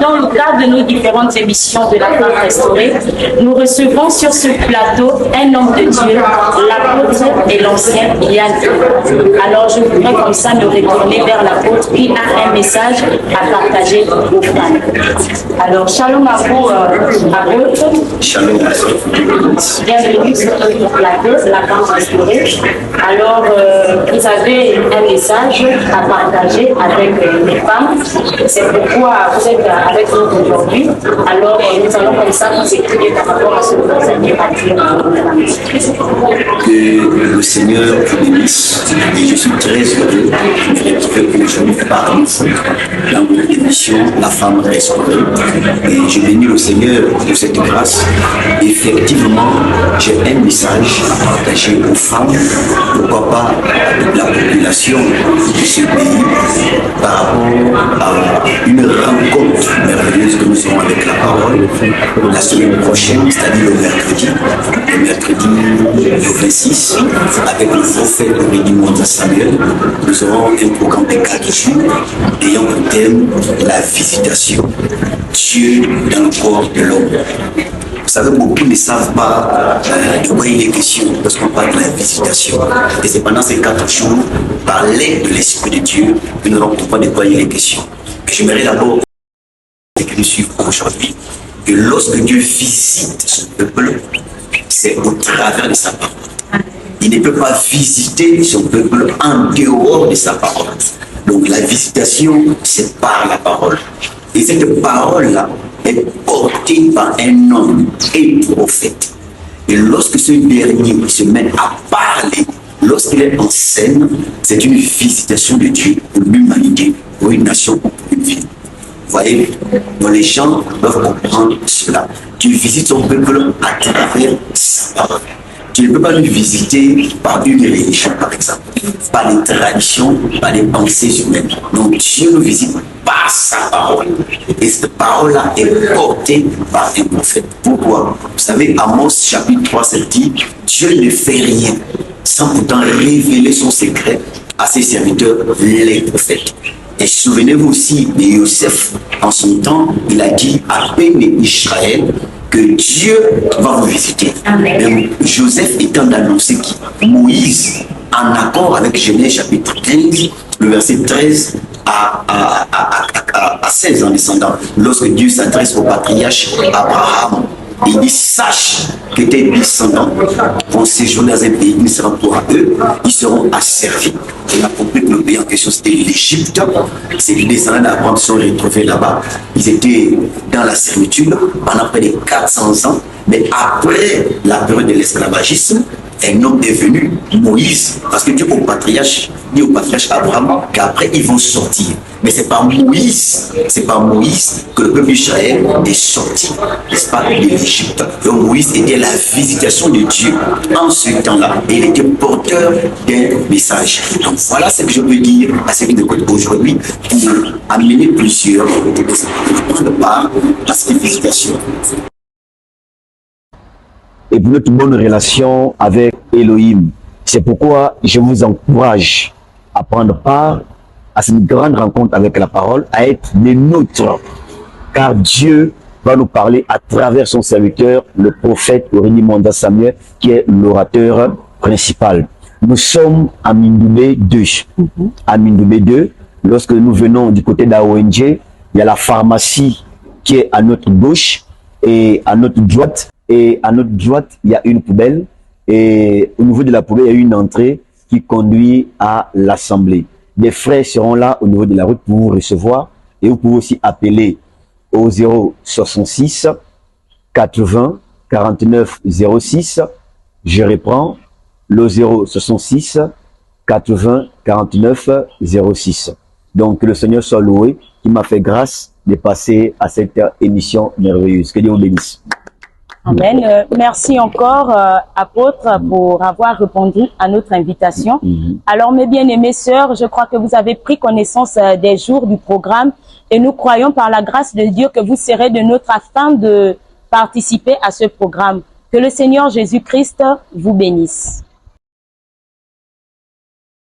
Dans le cadre de nos différentes émissions de la femme restaurée, nous recevons sur ce plateau un homme de Dieu, l'apôtre et l'ancien Yann. Alors je voudrais comme ça me retourner vers l'apôtre qui a un message à partager aux femmes. Alors shalom à vous, apôtre. Shalom. Bienvenue sur notre plateau, la femme restaurée. Alors vous avez un message à partager avec les femmes. C'est pourquoi vous êtes avec nous aujourd'hui. Alors, nous allons comme ça vous écrire par rapport à ce que vous avez à dire. Que le Seigneur vous bénisse. Et je suis très heureux que je vous parle dans votre émission La femme restaurée. Et je bénis le Seigneur pour cette grâce. Effectivement, j'ai un message à partager aux femmes, pourquoi pas la population de ce pays, par rapport à une rencontre merveilleuse que nous aurons avec la parole la semaine prochaine, c'est-à-dire le mercredi 26, avec le prophète Aurélie Samuel. Nous aurons un programme de 4 jours ayant pour thème la visitation. Dieu dans le corps de l'homme. Vous savez, beaucoup ne savent pas de quoi il est question lorsqu'on parle de la visitation. Et c'est pendant ces 4 jours, par l'aide de l'Esprit de Dieu, que nous allons comprendre de quoi il est question. J'aimerais d'abord que nous suivons aujourd'hui que lorsque Dieu visite son peuple, c'est au travers de sa parole. Il ne peut pas visiter son peuple en dehors de sa parole. Donc la visitation, c'est par la parole. Et cette parole-là est portée par un homme et prophète. Et lorsque ce dernier se met à parler, lorsqu'il est en scène, c'est une visitation de Dieu pour l'humanité, pour une nation, pour une ville. Vous voyez, donc les gens doivent comprendre cela. Dieu visite son peuple à travers sa parole. Tu ne peux pas le visiter par une religion, par exemple, par les traditions, par les pensées humaines. Donc Dieu nous visite par sa parole. Et cette parole-là est portée par un prophète. Pourquoi? Vous savez, Amos chapitre 3, c'est dit, Dieu ne fait rien sans pourtant révéler son secret à ses serviteurs, les prophètes. Et souvenez-vous aussi de Joseph, en son temps, il a dit à Béné Israël que Dieu va vous visiter. Amen. Joseph étant d'annoncer qui Moïse, en accord avec Genèse chapitre 15, le verset 13 à 16 en descendant, lorsque Dieu s'adresse au patriarche Abraham, il dit, sache que tes descendants vont séjourner dans un pays qui ne sera pour eux, ils seront asservis. On a compris que le pays en question c'était l'Égypte. C'est les descendants d'Abraham qui sont retrouvés là-bas. Ils étaient dans la servitude pendant près de 400 ans. Mais après la période de l'esclavagisme, un homme est venu, Moïse, parce que Dieu dit au patriarche Abraham qu'après ils vont sortir. Mais c'est par Moïse que le peuple d'Israël est sorti, n'est-ce pas, de l'Égypte. Donc Moïse était la visitation de Dieu en ce temps-là et il était porteur d'un message. Donc voilà ce que je veux dire à ceux qui nous écoutent aujourd'hui pour amener plusieurs pour prendre part à cette visitation. Et pour notre bonne relation avec Elohim. C'est pourquoi je vous encourage à prendre part à cette grande rencontre avec la parole, à être des nôtres, car Dieu va nous parler à travers son serviteur, le prophète Aurélie Samuel, qui est l'orateur principal. Nous sommes à Mindoubé 2. À Mindoubé 2, lorsque nous venons du côté d'AONG, il y a la pharmacie qui est à notre gauche et à notre droite. Et à notre droite, il y a une poubelle. Et au niveau de la poubelle, il y a une entrée qui conduit à l'assemblée. Des frères seront là au niveau de la route pour vous recevoir. Et vous pouvez aussi appeler au 066 80 49 06. Je reprends le 066 80 49 06. Donc que le Seigneur soit loué, qui m'a fait grâce de passer à cette émission merveilleuse. Que Dieu vous bénisse. Amen. Merci encore, apôtre, pour avoir répondu à notre invitation. Alors, mes bien-aimées sœurs, je crois que vous avez pris connaissance des jours du programme et nous croyons par la grâce de Dieu que vous serez de notre afin de participer à ce programme. Que le Seigneur Jésus-Christ vous bénisse.